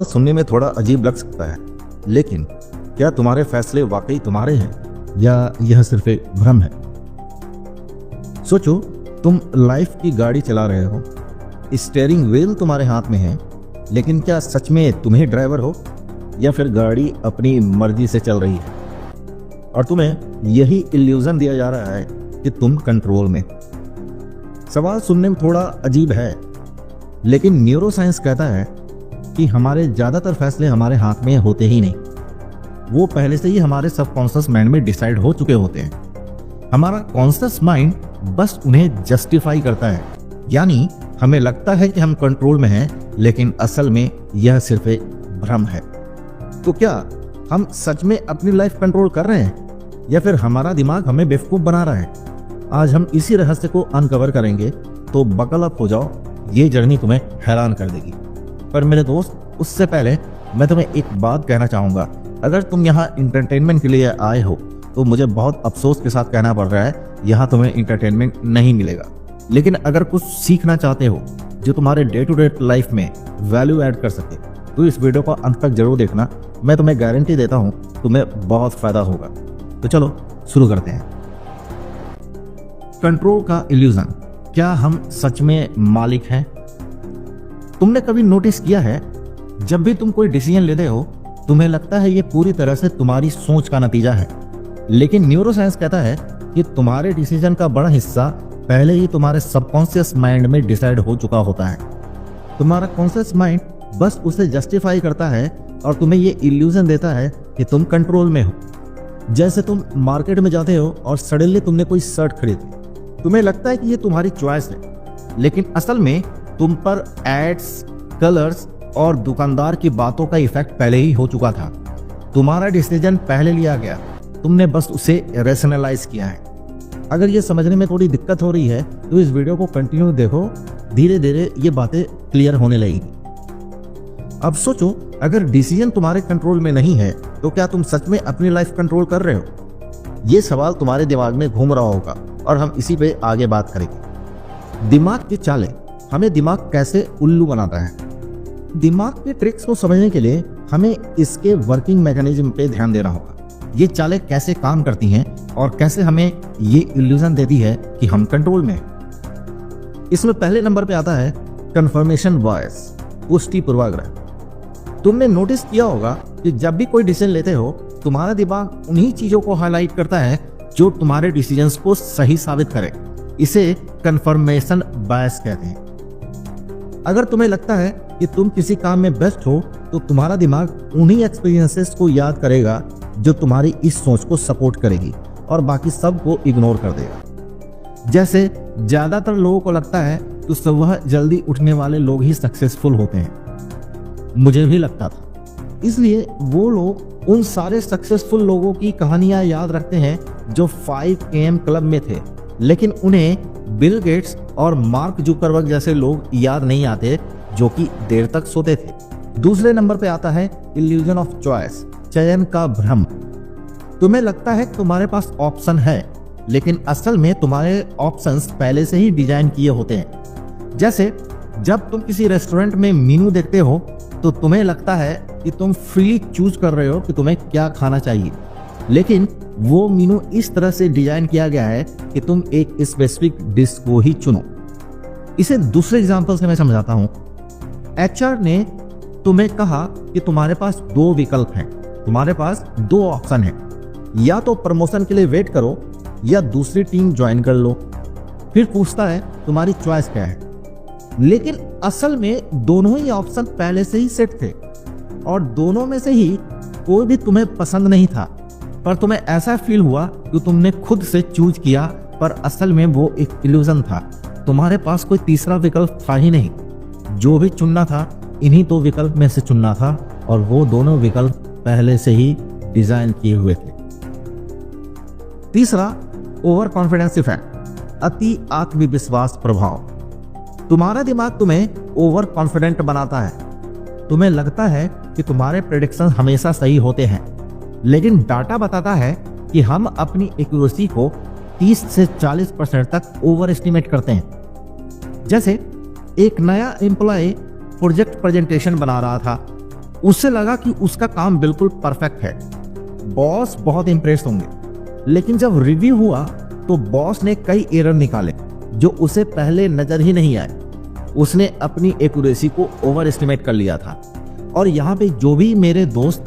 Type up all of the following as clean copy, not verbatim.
सुनने में थोड़ा अजीब लग सकता है, लेकिन क्या तुम्हारे फैसले वाकई तुम्हारे हैं या यह सिर्फ एक भ्रम है? सोचो, तुम लाइफ की गाड़ी चला रहे हो, स्टीयरिंग व्हील तुम्हारे हाथ में है, लेकिन क्या सच में तुम्हें ड्राइवर हो या फिर गाड़ी अपनी मर्जी से चल रही है और तुम्हें यही इल्यूजन दिया जा रहा है कि तुम कंट्रोल में? सवाल सुनने में थोड़ा अजीब है, लेकिन न्यूरोसाइंस कहता है कि हमारे ज़्यादातर फैसले हमारे हाथ में होते ही नहीं। वो पहले से ही हमारे सबकॉन्शियस माइंड में डिसाइड हो चुके होते हैं। हमारा कॉन्शियस माइंड बस उन्हें जस्टिफाई करता है, यानी हमें लगता है कि हम कंट्रोल में हैं, लेकिन असल में यह सिर्फ एक भ्रम है। तो क्या हम सच में अपनी लाइफ कंट्रोल कर रहे हैं या फिर हमारा दिमाग हमें बेवकूफ बना रहा है? आज हम इसी रहस्य को अनकवर करेंगे, तो बकल अप हो जाओ, ये जर्नी तुम्हें हैरान कर देगी। पर मेरे दोस्त, उससे पहले मैं तुम्हें एक बात कहना चाहूँगा। अगर तुम यहाँ इंटरटेनमेंट के लिए आए हो तो मुझे बहुत अफसोस के साथ कहना पड़ रहा है, यहाँ तुम्हें इंटरटेनमेंट नहीं मिलेगा। लेकिन अगर कुछ सीखना चाहते हो जो तुम्हारे डे टू डे लाइफ में वैल्यू ऐड कर सके, तो इस वीडियो को अंत तक जरूर देखना। मैं तुम्हें गारंटी देता हूँ तुम्हें बहुत फायदा होगा। तो चलो शुरू करते हैं। कंट्रोल का इल्यूजन, क्या हम सच में मालिक हैं? तुमने कभी नोटिस किया है, जब भी तुम कोई डिसीजन लेते हो तुम्हें लगता है ये पूरी तरह से तुम्हारी सोच का नतीजा है, लेकिन न्यूरोसाइंस कहता है कि तुम्हारे डिसीजन का बड़ा हिस्सा पहले ही तुम्हारे सबकॉन्शियस माइंड में डिसाइड हो चुका होता है। तुम्हारा कॉन्शियस माइंड बस उसे जस्टिफाई करता है और तुम्हें ये इल्यूजन देता है कि तुम कंट्रोल में हो। जैसे तुम मार्केट में जाते हो और सडनली तुमने कोई शर्ट खरीदी, तुम्हें लगता है कि ये तुम्हारी चॉइस है, लेकिन असल में तुम पर एड्स, कलर्स और दुकानदार की बातों का इफेक्ट पहले ही हो चुका था। तुम्हारा डिसीजन पहले लिया गया, तुमने बस उसे रैशनलाइज किया है। अगर ये समझने में थोड़ी दिक्कत हो रही है तो इस वीडियो को कंटिन्यू देखो, धीरे धीरे ये बातें क्लियर होने लगेगी। अब सोचो, अगर डिसीजन तुम्हारे कंट्रोल में नहीं है तो क्या तुम सच में अपनी लाइफ कंट्रोल कर रहे हो? ये सवाल तुम्हारे दिमाग में घूम रहा होगा और हम इसी पे आगे बात करेंगे। दिमाग की चालें, हमें दिमाग कैसे उल्लू बनाता है। दिमाग के ट्रिक्स को समझने के लिए हमें इसके वर्किंग मैकेनिज्म पे ध्यान देना होगा। ये चालें कैसे काम करती हैं और कैसे हमें ये इल्यूजन देती है कि हम कंट्रोल में हैं। इसमें पहले नंबर पे आता है कंफर्मेशन बायस, पुष्टि पूर्वाग्रह। तुमने नोटिस किया होगा कि जब भी कोई डिसीजन लेते हो तुम्हारा दिमाग उन्हीं चीजों को हाईलाइट करता है जो तुम्हारे डिसीजंस को सही साबित करे। इसे कंफर्मेशन बायस कहते हैं। अगर तुम्हें लगता है कि तुम किसी काम में बेस्ट हो तो तुम्हारा दिमाग उन्हीं एक्सपीरियंसेस को याद करेगा जो तुम्हारी इस सोच को सपोर्ट करेगी और बाकी सब को इग्नोर कर देगा। जैसे ज्यादातर लोगों को लगता है तो सुबह जल्दी उठने वाले लोग ही सक्सेसफुल होते हैं। मुझे भी लगता था, इसलिए वो लोग उन सारे सक्सेसफुल लोगों की कहानियां याद रखते हैं जो 5 AM क्लब में थे, लेकिन उन्हें बिल गेट्स और मार्क जुकरबर्ग जैसे लोग याद नहीं आते जो कि देर तक सोते थे। दूसरे नंबर पे आता है इल्यूजन ऑफ चॉइस, चयन का भ्रम। तुम्हें लगता है तुम्हारे पास ऑप्शन है, लेकिन असल में तुम्हारे ऑप्शंस पहले से ही डिजाइन किए होते हैं। जैसे जब तुम किसी रेस्टोरेंट में मेनू देखते हो तो तुम्हें लगता है कि तुम फ्रीली चूज कर रहे हो कि तुम्हें क्या खाना चाहिए, लेकिन वो मेनू इस तरह से डिजाइन किया गया है कि तुम एक स्पेसिफिक डिश को ही चुनो। इसे दूसरे एग्जांपल से मैं समझाता हूं। HR ने तुम्हें कहा कि तुम्हारे पास 2 विकल्प हैं, तुम्हारे पास 2 ऑप्शन हैं, या तो प्रमोशन के लिए वेट करो या दूसरी टीम ज्वाइन कर लो। फिर पूछता है तुम्हारी चॉइस क्या है, लेकिन असल में दोनों ही ऑप्शन पहले से ही सेट थे और दोनों में से ही कोई भी तुम्हें पसंद नहीं था, पर तुम्हें ऐसा फील हुआ कि तुमने खुद से चूज किया, पर असल में वो एक इल्यूजन था। तुम्हारे पास कोई तीसरा विकल्प था ही नहीं। जो भी चुनना था इन्हीं 2 विकल्प में से चुनना था और वो दोनों विकल्प पहले से ही डिजाइन किए हुए थे। तीसरा, ओवर कॉन्फिडेंस इफेक्ट, अति आत्मविश्वास प्रभाव। तुम्हारा दिमाग तुम्हें ओवर कॉन्फिडेंट बनाता है। तुम्हें लगता है कि तुम्हारे प्रेडिक्शन हमेशा सही होते हैं, लेकिन डाटा बताता है कि हम अपनी एक्यूरेसी को 30 से 40% तक ओवर एस्टिमेट करते हैं। जैसे एक नया एम्प्लॉय प्रोजेक्ट प्रेजेंटेशन बना रहा था, उससे लगा कि उसका काम बिल्कुल परफेक्ट है। बॉस बहुत इंप्रेस होंगे, लेकिन जब रिव्यू हुआ तो बॉस ने कई एरर निकाले जो उसे पहले नजर ही नहीं आए। उसने अपनी एक्यूरेसी को ओवर एस्टिमेट कर लिया था। और यहाँ पे जो भी मेरे दोस्त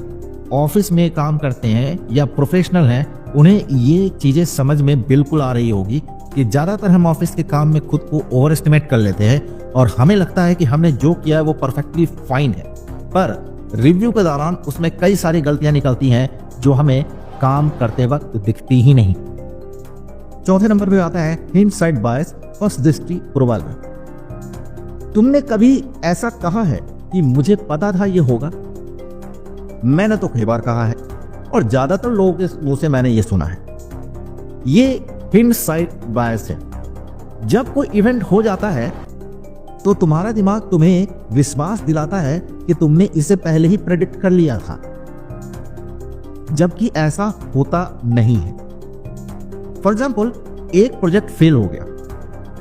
ऑफिस में काम करते हैं या प्रोफेशनल हैं, उन्हें ये चीजें समझ में बिल्कुल आ रही होगी कि ज्यादातर हम ऑफिस के काम में खुद को ओवर एस्टिमेट कर लेते हैं और हमें लगता है कि हमने जो किया है वो परफेक्टली फाइन है, पर रिव्यू के दौरान उसमें कई सारी गलतियां निकलती हैं जो हमें काम करते वक्त दिखती ही नहीं। चौथे नंबर पे आता है हिंडसाइट बायस, फर्स्ट दृष्टि पूर्वाग्रह। तुमने कभी ऐसा कहा है कि मुझे पता था ये होगा? मैंने तो कई बार कहा है और ज्यादातर लोगों के मुंह से मैंने ये सुना है। ये हिंडसाइट बायस है। जब कोई इवेंट हो जाता है तो तुम्हारा दिमाग तुम्हें विश्वास दिलाता है कि तुमने इसे पहले ही प्रेडिक्ट कर लिया था, जबकि ऐसा होता नहीं है। फॉर एग्जाम्पल, एक प्रोजेक्ट फेल हो गया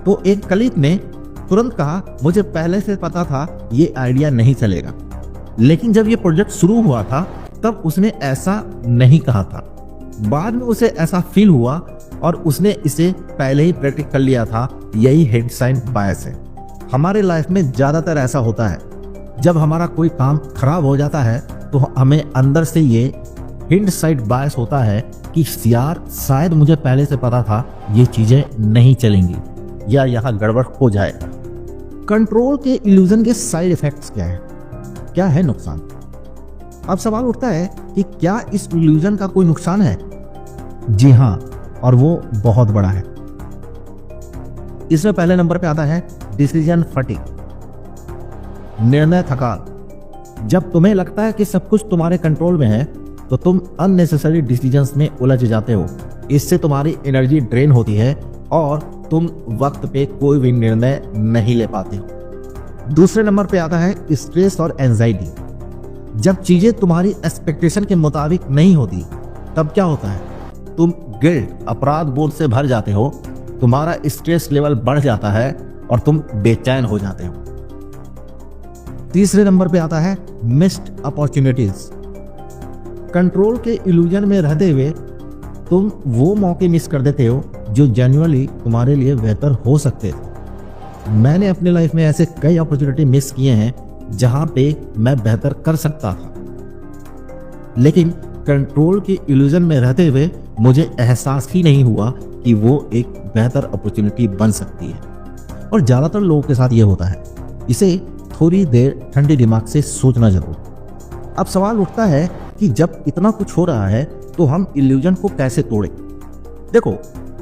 तो एक कलीग ने तुरंत कहा, मुझे पहले से पता था ये आइडिया नहीं चलेगा। लेकिन जब ये प्रोजेक्ट शुरू हुआ था तब उसने ऐसा नहीं कहा था। बाद में उसे ऐसा फील हुआ और उसने इसे पहले ही प्रेडिक्ट कर लिया था। यही हिंडसाइट बायस है। हमारे लाइफ में ज्यादातर ऐसा होता है, जब हमारा कोई काम खराब हो जाता है तो हमें अंदर से ये हिंडसाइट बायस होता है कि यार शायद मुझे पहले से पता था ये चीजें नहीं चलेंगी या यहाँ गड़बड़ हो जाएगा। कंट्रोल के इल्यूजन के साइड इफेक्ट्स क्या है, क्या है नुकसान? अब सवाल उठता है कि क्या इस इल्यूजन का कोई नुकसान है? जी हाँ, और वो बहुत बड़ा है। इसमें पहले नंबर पे आता है डिसीजन फटीग, निर्णय थकान। जब तुम्हें लगता है कि सब कुछ तुम्हारे कंट्रोल में है तो तुम अननेसेसरी डिसीजंस में उलझ जाते हो। इससे तुम्हारी एनर्जी ड्रेन होती है और तुम वक्त पे कोई भी निर्णय नहीं ले पाते हो। दूसरे नंबर पे आता है स्ट्रेस और एंजाइटी। जब चीजें तुम्हारी एक्सपेक्टेशन के मुताबिक नहीं होती तब क्या होता है? तुम गिल्ट, अपराध बोध से भर जाते हो, तुम्हारा स्ट्रेस लेवल बढ़ जाता है और तुम बेचैन हो जाते हो। तीसरे नंबर पे आता है मिस्ड अपॉर्चुनिटीज। कंट्रोल के इल्यूजन में रहते हुए तुम वो मौके मिस कर देते हो जो जेन्युइनली तुम्हारे लिए बेहतर हो सकते थे। मैंने अपने लाइफ में ऐसे कई अपॉर्चुनिटी मिस किए हैं जहां पे मैं बेहतर कर सकता था, लेकिन कंट्रोल के इल्यूजन में रहते हुए मुझे एहसास ही नहीं हुआ कि वो एक बेहतर अपॉर्चुनिटी बन सकती है। और ज्यादातर लोगों के साथ ये होता है। इसे थोड़ी देर ठंडे दिमाग से सोचना जरूर। अब सवाल उठता है कि जब इतना कुछ हो रहा है तो हम इल्यूजन को कैसे तोड़ें? देखो,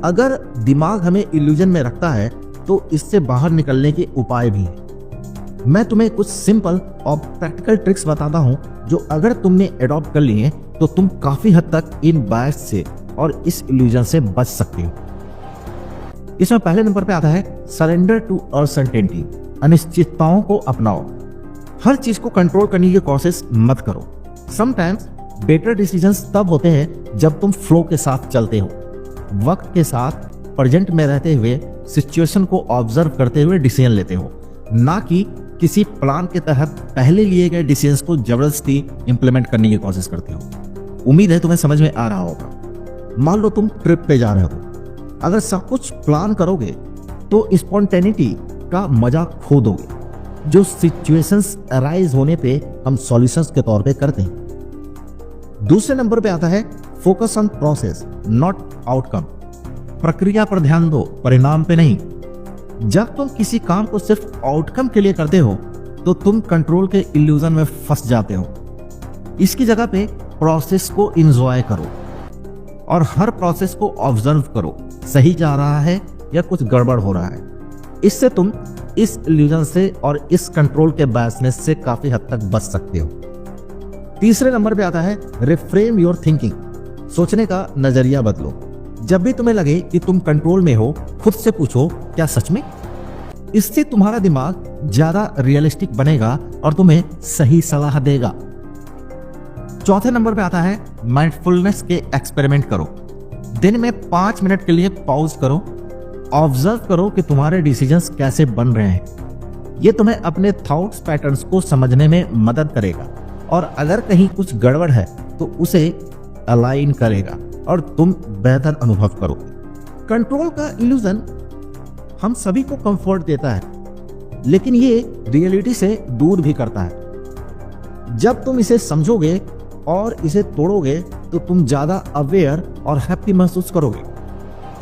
अगर दिमाग हमें इल्यूजन में रखता है तो इससे बाहर निकलने के उपाय भी हैं। मैं तुम्हें कुछ सिंपल और प्रैक्टिकल ट्रिक्स बताता हूं जो अगर तुमने अडॉप्ट कर लिए तो तुम काफी हद तक इन बायस से और इस इल्यूजन से बच सकते हो। इसमें पहले नंबर पे आता है सरेंडर टू अनसर्टेनिटी। अनिश्चितताओं को अपनाओ। हर चीज को कंट्रोल करने की कोशिश मत करो। समटाइम्स बेटर डिसीजंस तब होते हैं जब तुम फ्लो के साथ चलते हो, वक्त के साथ प्रेजेंट में रहते हुए सिचुएशन को ऑब्जर्व करते हुए डिसीजन लेते हो, ना कि किसी प्लान के तहत पहले लिए गए डिसीजंस को जबरदस्ती इंप्लीमेंट करने की कोशिश करते हो। उम्मीद है तुम्हें समझ में आ रहा होगा। मान लो तुम ट्रिप पे जा रहे हो, अगर सब कुछ प्लान करोगे तो स्पॉन्टेनिटी का मजा खो दोगे, जो सिचुएशंस अराइज होने पे हम सॉल्यूशंस के तौर पे करते हैं। दूसरे नंबर पे आता है focus on process not outcome. प्रक्रिया पर ध्यान दो, परिणाम पे नहीं। जब तुम किसी काम को सिर्फ आउटकम के लिए करते हो तो तुम कंट्रोल के इल्यूजन में फंस जाते हो। इसकी जगह पे प्रोसेस को एंजॉय करो और हर प्रोसेस को ऑब्जर्व करो, सही जा रहा है या कुछ गड़बड़ हो रहा है। इससे तुम इस इल्यूजन से और इस कंट्रोल के बायसनेस से काफी हद तक बच सकते हो। तीसरे नंबर पे आता है रिफ्रेम योर थिंकिंग। सोचने का नजरिया बदलो। जब भी तुम्हें लगे कि तुम कंट्रोल में हो, खुद से पूछो, क्या सच में? इससे तुम्हारा दिमाग ज्यादा रियलिस्टिक बनेगा और तुम्हें सही सलाह देगा। चौथे नंबर पे आता है माइंडफुलनेस के एक्सपेरिमेंट करो। दिन में 5 मिनट के लिए पॉज करो, ऑब्जर्व करो कि तुम्हारे डिसीजंस कैसे बन रहे हैं। ये तुम्हें अपने थॉट्स पैटर्न्स को समझने में मदद करेगा। और अगर कहीं कुछ गड़बड़ है तो उसे अलाइन करेगा और तुम बेहतर अनुभव करोगे। कंट्रोल का इल्यूजन हम सभी को कंफर्ट देता है, लेकिन ये रियलिटी से दूर भी करता है। जब तुम इसे समझोगे और इसे तोड़ोगे तो तुम ज्यादा अवेयर और हैप्पी महसूस करोगे।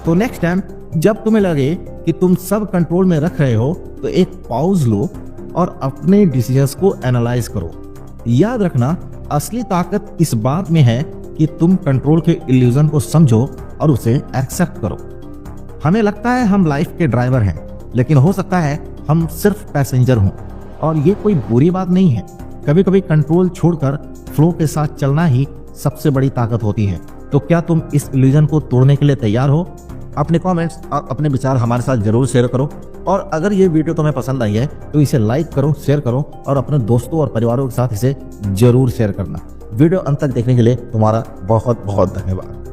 तो नेक्स्ट टाइम जब तुम्हें लगे कि तुम सब कंट्रोल में रख रहे हो तो एक पॉज लो और अपने डिसीजंस को एनालाइज करो। याद रखना, असली ताकत इस बात में है कि तुम कंट्रोल के इल्यूजन को समझो और उसे एक्सेप्ट करो। हमें लगता है हम लाइफ के ड्राइवर हैं, लेकिन हो सकता है हम सिर्फ पैसेंजर हों, और ये कोई बुरी बात नहीं है। कभी कभी कंट्रोल छोड़कर फ्लो के साथ चलना ही सबसे बड़ी ताकत होती है। तो क्या तुम इस इल्यूजन को तोड़ने के लिए तैयार हो? अपने कमेंट्स और अपने विचार हमारे साथ जरूर शेयर करो, और अगर ये वीडियो तुम्हें पसंद आई है तो इसे लाइक करो, शेयर करो और अपने दोस्तों और परिवारों के साथ इसे जरूर शेयर करना। वीडियो अंत तक देखने के लिए तुम्हारा बहुत बहुत धन्यवाद।